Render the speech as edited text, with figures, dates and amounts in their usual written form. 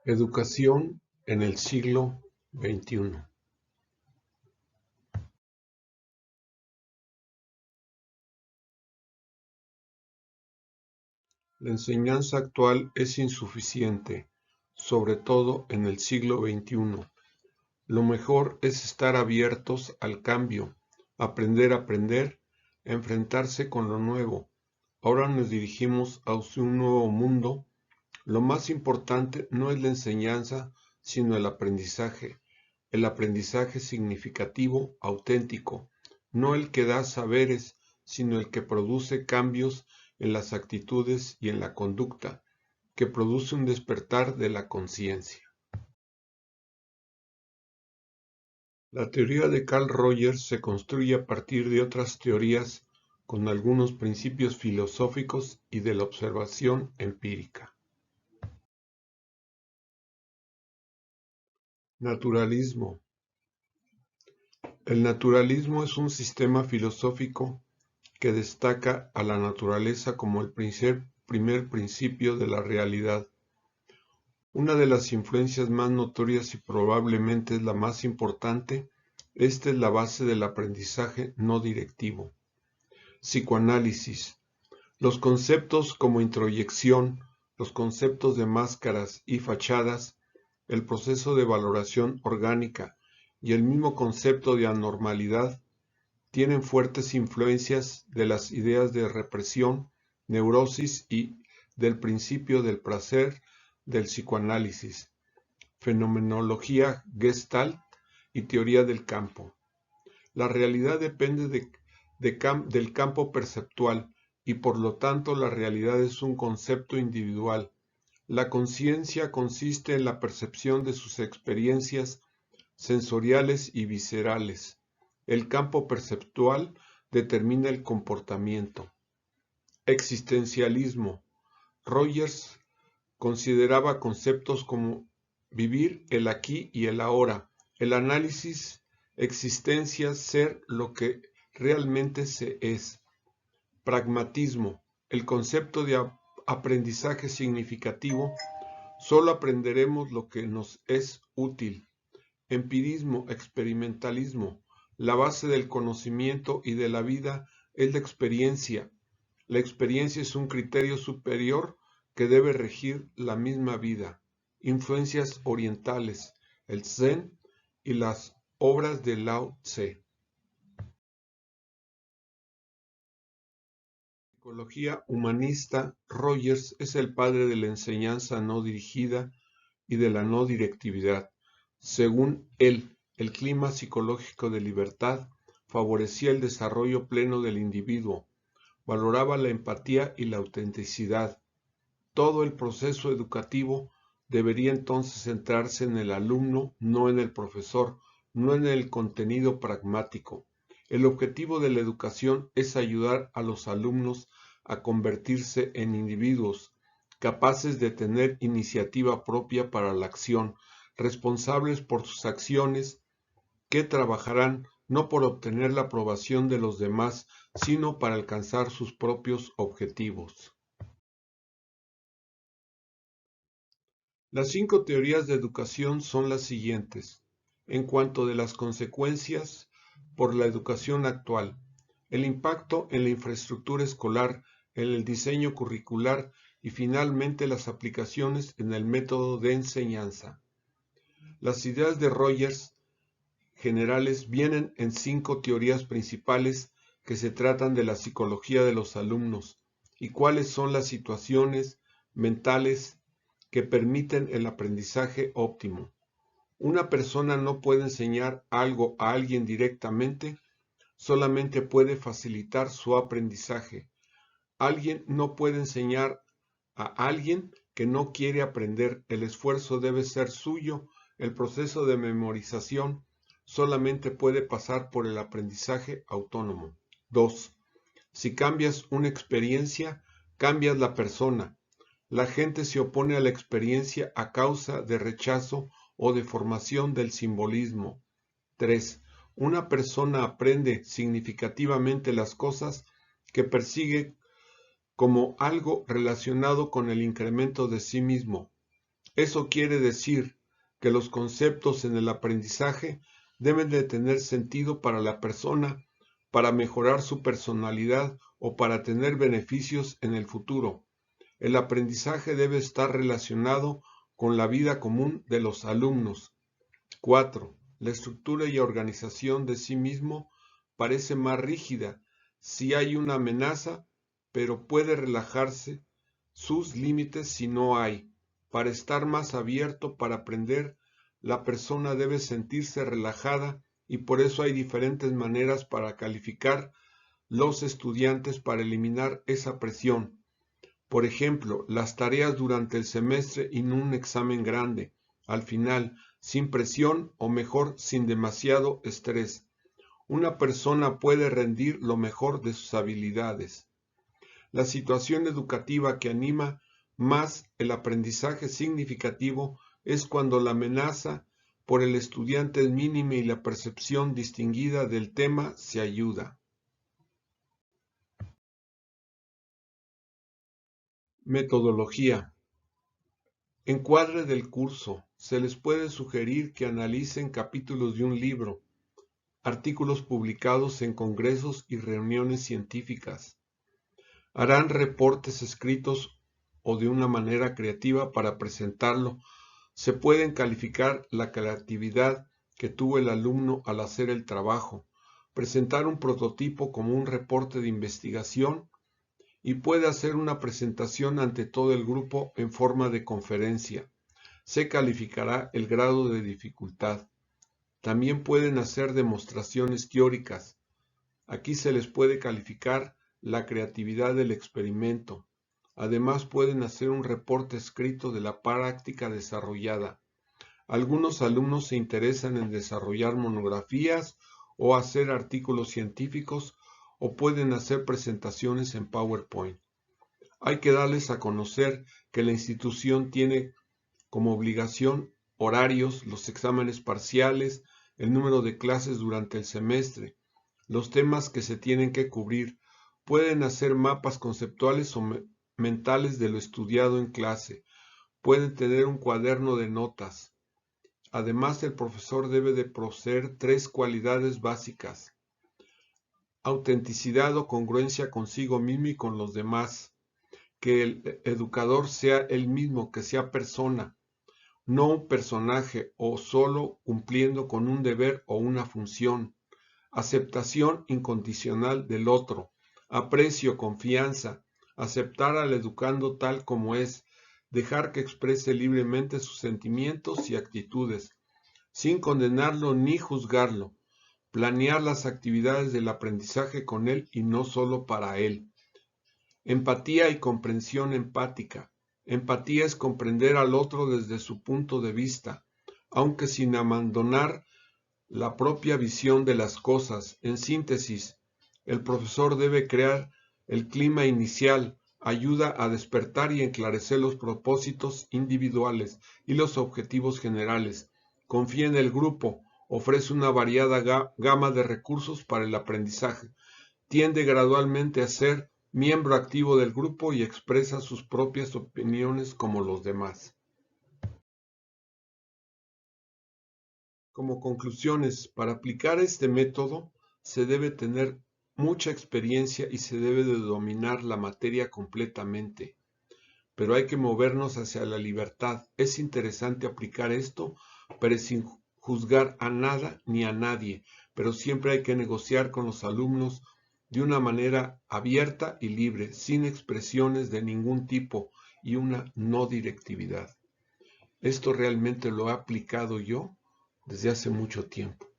Educación en el siglo XXI. La enseñanza actual es insuficiente, sobre todo en el siglo XXI. Lo mejor es estar abiertos al cambio, aprender a aprender, enfrentarse con lo nuevo. Ahora nos dirigimos hacia un nuevo mundo. Lo más importante no es la enseñanza, sino el aprendizaje significativo, auténtico, no el que da saberes, sino el que produce cambios en las actitudes y en la conducta, que produce un despertar de la conciencia. La teoría de Carl Rogers se construye a partir de otras teorías con algunos principios filosóficos y de la observación empírica. Naturalismo. El naturalismo es un sistema filosófico que destaca a la naturaleza como el primer principio de la realidad. Una de las influencias más notorias y probablemente es la más importante, esta es la base del aprendizaje no directivo. Psicoanálisis. Los conceptos como introyección, los conceptos de máscaras y fachadas, el proceso de valoración orgánica y el mismo concepto de anormalidad tienen fuertes influencias de las ideas de represión, neurosis y del principio del placer del psicoanálisis, fenomenología Gestalt y teoría del campo. La realidad depende del campo perceptual y por lo tanto la realidad es un concepto individual. La conciencia consiste en la percepción de sus experiencias sensoriales y viscerales. El campo perceptual determina el comportamiento. Existencialismo. Rogers consideraba conceptos como vivir el aquí y el ahora, el análisis, existencia, ser lo que realmente se es. Pragmatismo. El concepto de aprendizaje significativo, solo aprenderemos lo que nos es útil. Empirismo, experimentalismo. La base del conocimiento y de la vida es la experiencia. La experiencia es un criterio superior que debe regir la misma vida. Influencias orientales, el Zen y las obras de Lao Tse. Psicología humanista. Rogers es el padre de la enseñanza no dirigida y de la no directividad. Según él, el clima psicológico de libertad favorecía el desarrollo pleno del individuo, valoraba la empatía y la autenticidad. Todo el proceso educativo debería entonces centrarse en el alumno, no en el profesor, no en el contenido pragmático. El objetivo de la educación es ayudar a los alumnos a convertirse en individuos capaces de tener iniciativa propia para la acción, responsables por sus acciones, que trabajarán no por obtener la aprobación de los demás, sino para alcanzar sus propios objetivos. Las 5 teorías de educación son las siguientes. En cuanto de las consecuencias por la educación actual, el impacto en la infraestructura escolar, en el diseño curricular y finalmente las aplicaciones en el método de enseñanza. Las ideas de Rogers generales vienen en 5 teorías principales que se tratan de la psicología de los alumnos y cuáles son las situaciones mentales que permiten el aprendizaje óptimo. Una persona no puede enseñar algo a alguien directamente, solamente puede facilitar su aprendizaje. Alguien no puede enseñar a alguien que no quiere aprender. El esfuerzo debe ser suyo. El proceso de memorización solamente puede pasar por el aprendizaje autónomo. 2. Si cambias una experiencia, cambias la persona. La gente se opone a la experiencia a causa de rechazo o deformación del simbolismo. 3. Una persona aprende significativamente las cosas que persigue como algo relacionado con el incremento de sí mismo. Eso quiere decir que los conceptos en el aprendizaje deben de tener sentido para la persona, para mejorar su personalidad o para tener beneficios en el futuro. El aprendizaje debe estar relacionado con la vida común de los alumnos. 4. La estructura y organización de sí mismo parece más rígida si hay una amenaza, pero puede relajarse sus límites si no hay. Para estar más abierto para aprender, la persona debe sentirse relajada y por eso hay diferentes maneras para calificar los estudiantes para eliminar esa presión. Por ejemplo, las tareas durante el semestre y no un examen grande, al final, sin presión o mejor, sin demasiado estrés. Una persona puede rendir lo mejor de sus habilidades. La situación educativa que anima más el aprendizaje significativo es cuando la amenaza por el estudiante es mínima y la percepción distinguida del tema se ayuda. Metodología. Encuadre del curso. Se les puede sugerir que analicen capítulos de un libro, artículos publicados en congresos y reuniones científicas. Harán reportes escritos o de una manera creativa para presentarlo. Se pueden calificar la creatividad que tuvo el alumno al hacer el trabajo, presentar un prototipo como un reporte de investigación y puede hacer una presentación ante todo el grupo en forma de conferencia. Se calificará el grado de dificultad. También pueden hacer demostraciones teóricas. Aquí se les puede calificar la creatividad del experimento. Además pueden hacer un reporte escrito de la práctica desarrollada. Algunos alumnos se interesan en desarrollar monografías o hacer artículos científicos o pueden hacer presentaciones en PowerPoint. Hay que darles a conocer que la institución tiene como obligación horarios, los exámenes parciales, el número de clases durante el semestre, los temas que se tienen que cubrir. Pueden hacer mapas conceptuales o mentales de lo estudiado en clase. Pueden tener un cuaderno de notas. Además, el profesor debe de poseer 3 cualidades básicas: autenticidad o congruencia consigo mismo y con los demás, que el educador sea él mismo, que sea persona, no un personaje o solo cumpliendo con un deber o una función. Aceptación incondicional del otro, aprecio, confianza, aceptar al educando tal como es, dejar que exprese libremente sus sentimientos y actitudes, sin condenarlo ni juzgarlo, planear las actividades del aprendizaje con él y no solo para él. Empatía y comprensión empática. Empatía es comprender al otro desde su punto de vista, aunque sin abandonar la propia visión de las cosas. En síntesis, el profesor debe crear el clima inicial, ayuda a despertar y enclarecer los propósitos individuales y los objetivos generales. Confía en el grupo, ofrece una variada gama de recursos para el aprendizaje. Tiende gradualmente a ser miembro activo del grupo y expresa sus propias opiniones como los demás. Como conclusiones, para aplicar este método se debe tener mucha experiencia y se debe de dominar la materia completamente, pero hay que movernos hacia la libertad. Es interesante aplicar esto, pero sin juzgar a nada ni a nadie, pero siempre hay que negociar con los alumnos de una manera abierta y libre, sin expresiones de ningún tipo y una no directividad. Esto realmente lo he aplicado yo desde hace mucho tiempo.